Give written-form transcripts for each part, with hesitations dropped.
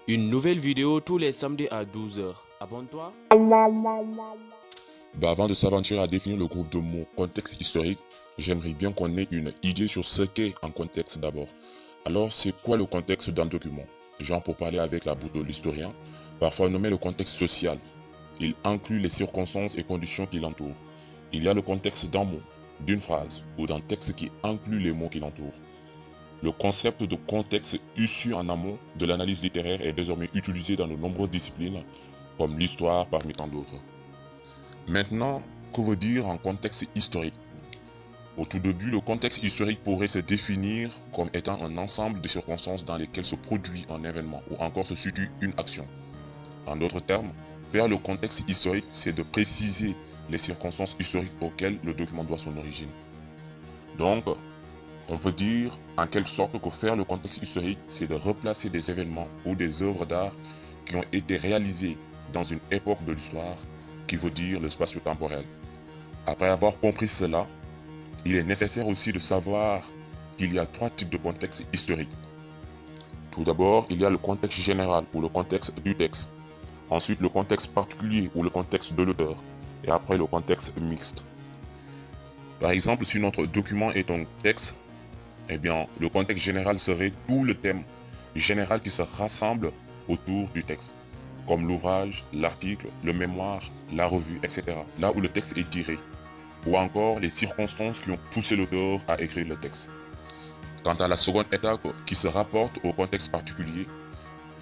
Une nouvelle vidéo tous les samedis à 12 heures. Abonne-toi. Avant de s'aventurer à définir le groupe de mots contexte historique, j'aimerais bien qu'on ait une idée sur ce qu'est un contexte d'abord. Alors, c'est quoi le contexte d'un document? Genre, pour parler avec la bouche de l'historien, parfois nommé le contexte social. Il inclut les circonstances et conditions qui l'entourent. Il y a le contexte d'un mot, d'une phrase ou d'un texte qui inclut les mots qui l'entourent. Le concept de contexte issu en amont de l'analyse littéraire est désormais utilisé dans de nombreuses disciplines, comme l'histoire parmi tant d'autres. Maintenant, que veut dire un contexte historique? Au tout début, le contexte historique pourrait se définir comme étant un ensemble de circonstances dans lesquelles se produit un événement ou encore se situe une action. En d'autres termes, faire le contexte historique, c'est de préciser les circonstances historiques auxquelles le document doit son origine. Donc, on peut dire en quelque sorte que faire le contexte historique, c'est de replacer des événements ou des œuvres d'art qui ont été réalisées dans une époque de l'histoire, qui veut dire le spatio-temporel. Après avoir compris cela, il est nécessaire aussi de savoir qu'il y a trois types de contextes historiques. Tout d'abord, il y a le contexte général ou le contexte du texte. Ensuite, le contexte particulier ou le contexte de l'auteur. Et après, le contexte mixte. Par exemple, si notre document est un texte, eh bien, le contexte général serait tout le thème général qui se rassemble autour du texte, comme l'ouvrage, l'article, le mémoire, la revue, etc. Là où le texte est tiré, ou encore les circonstances qui ont poussé l'auteur à écrire le texte. Quant à la seconde étape qui se rapporte au contexte particulier,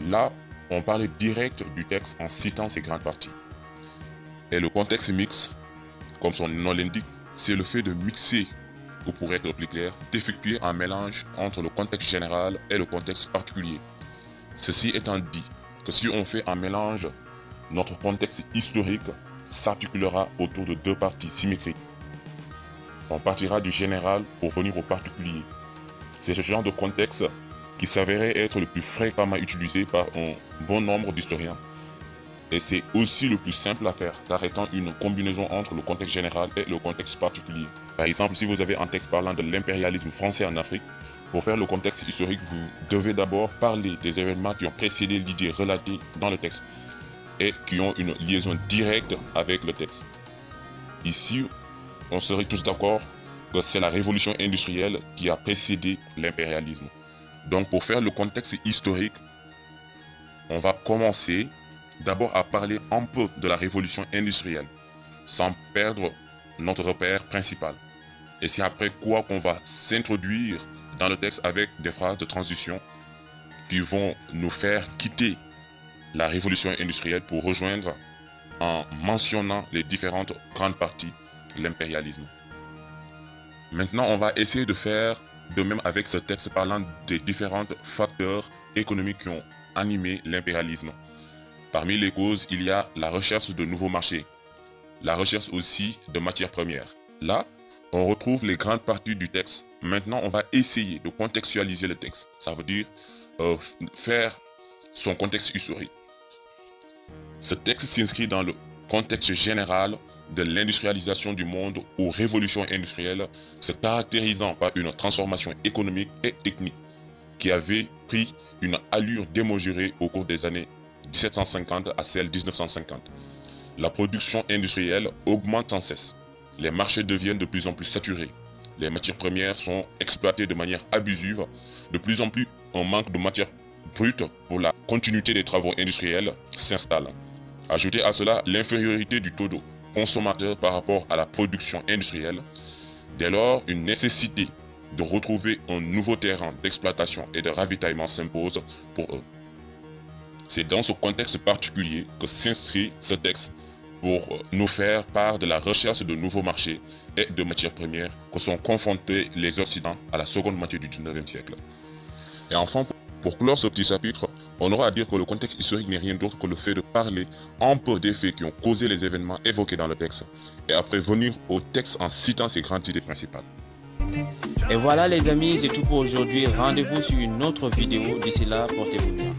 là, on parle direct du texte en citant ses grandes parties. Et le contexte mixte, comme son nom l'indique, c'est le fait de mixer, ou pour être plus clair, d'effectuer un mélange entre le contexte général et le contexte particulier. Ceci étant dit, que si on fait un mélange, notre contexte historique s'articulera autour de deux parties symétriques. On partira du général pour venir au particulier. C'est ce genre de contexte qui s'avérait être le plus fréquemment utilisé par un bon nombre d'historiens. Et c'est aussi le plus simple à faire, car étant une combinaison entre le contexte général et le contexte particulier. Par exemple, si vous avez un texte parlant de l'impérialisme français en Afrique, pour faire le contexte historique, vous devez d'abord parler des événements qui ont précédé l'idée relatée dans le texte et qui ont une liaison directe avec le texte. Ici, on serait tous d'accord que c'est la révolution industrielle qui a précédé l'impérialisme. Donc pour faire le contexte historique, on va commencer d'abord à parler un peu de la révolution industrielle, sans perdre notre repère principal. Et c'est après quoi qu'on va s'introduire dans le texte avec des phrases de transition qui vont nous faire quitter la révolution industrielle pour rejoindre en mentionnant les différentes grandes parties de l'impérialisme. Maintenant, on va essayer de faire de même avec ce texte parlant des différents facteurs économiques qui ont animé l'impérialisme. Parmi les causes, il y a la recherche de nouveaux marchés, la recherche aussi de matières premières. Là, on retrouve les grandes parties du texte. Maintenant, on va essayer de contextualiser le texte. Ça veut dire faire son contexte historique. Ce texte s'inscrit dans le contexte général de l'industrialisation du monde aux révolutions industrielles se caractérisant par une transformation économique et technique qui avait pris une allure démesurée au cours des années 1750 à celle 1950. La production industrielle augmente sans cesse. Les marchés deviennent de plus en plus saturés. Les matières premières sont exploitées de manière abusive. De plus en plus, un manque de matières brutes pour la continuité des travaux industriels s'installe. Ajoutez à cela l'infériorité du taux de consommateurs par rapport à la production industrielle. Dès lors, une nécessité de retrouver un nouveau terrain d'exploitation et de ravitaillement s'impose pour eux. C'est dans ce contexte particulier que s'inscrit ce texte pour nous faire part de la recherche de nouveaux marchés et de matières premières que sont confrontés les Occidents à la seconde moitié du 19e siècle. Et enfin, pour clore ce petit chapitre, on aura à dire que le contexte historique n'est rien d'autre que le fait de parler un peu des faits qui ont causé les événements évoqués dans le texte, et après venir au texte en citant ses grandes idées principales. Et voilà les amis, c'est tout pour aujourd'hui. Rendez-vous sur une autre vidéo. D'ici là, portez-vous bien.